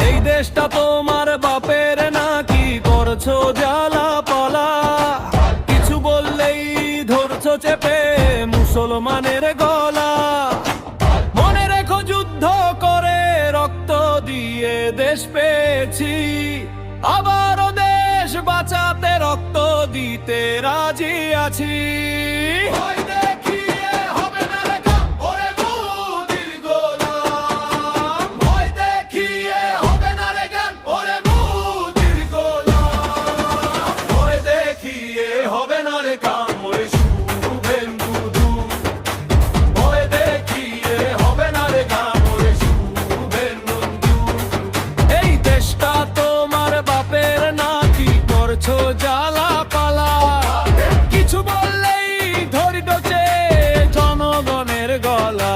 এই দেশটা তোমার বাপের নাকি করছো জ্বালা পালা, কিছু বললেই ধরছো চেপে মুসলমানের গলা। মনে রেখো যুদ্ধ করে রক্ত দিয়ে দেশ পেয়েছি, আবারও দেশ বাঁচাতে রক্ত দিতে রাজি আছি। জ্বালা পালা, কিছু বললেই ধরি ডোচে জনগণের গলা।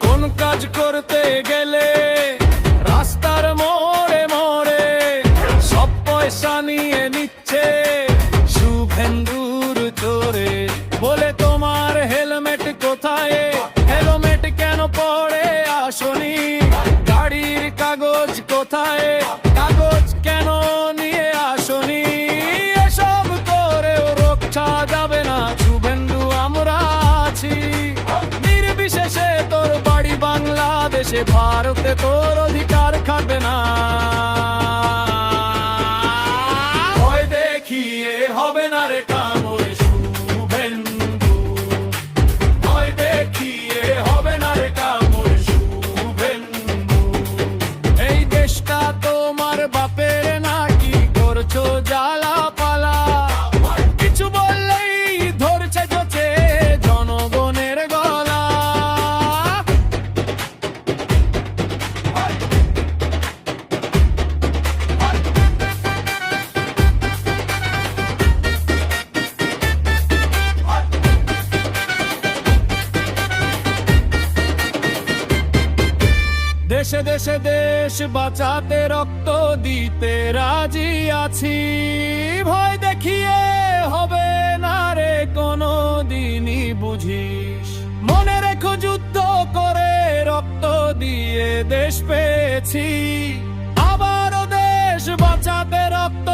কোন কাজ করতে গেলে রাস্তার মোড়ে মোড়ে সব পয়সা নিয়ে নিচ্ছে শুভেন্দুর চোরে। বলে তোমার হেলমেট কোথায়, হেলমেট কেন পড়ে আসনি? গাড়ির কাগজ কোথায়, কাগজ কেন নিয়ে আসনি? এসব করেও রক্ষা যাবে না শুভেন্দু, আমরা আছি। নির্বিশেষে তোর বাড়ি বাংলাদেশে, ভারতে তোর অধিকার খাবে না। ভয় দেখিয়ে হবে না রে কাম ওরে শুভেন্দু, ভয় দেখিয়ে হবে না রে কাম ওরে শুভেন্দু। এই দেশটা তোমার বাপের নাকি করছো জ্বালা পালা, কিছু বললেই ধরছে জোচে জনগণের গলা। দেশে দেশে দেশ বাঁচাতে রক্ত দিতে রাজি আছি। ভয় দেখিয়ে হবে না রে কোনো দিনই, বুঝিস? মনে রেখো যুদ্ধ করে রক্ত দিয়ে দেশ পেয়েছি, আবারও দেশ বাঁচাতে রক্ত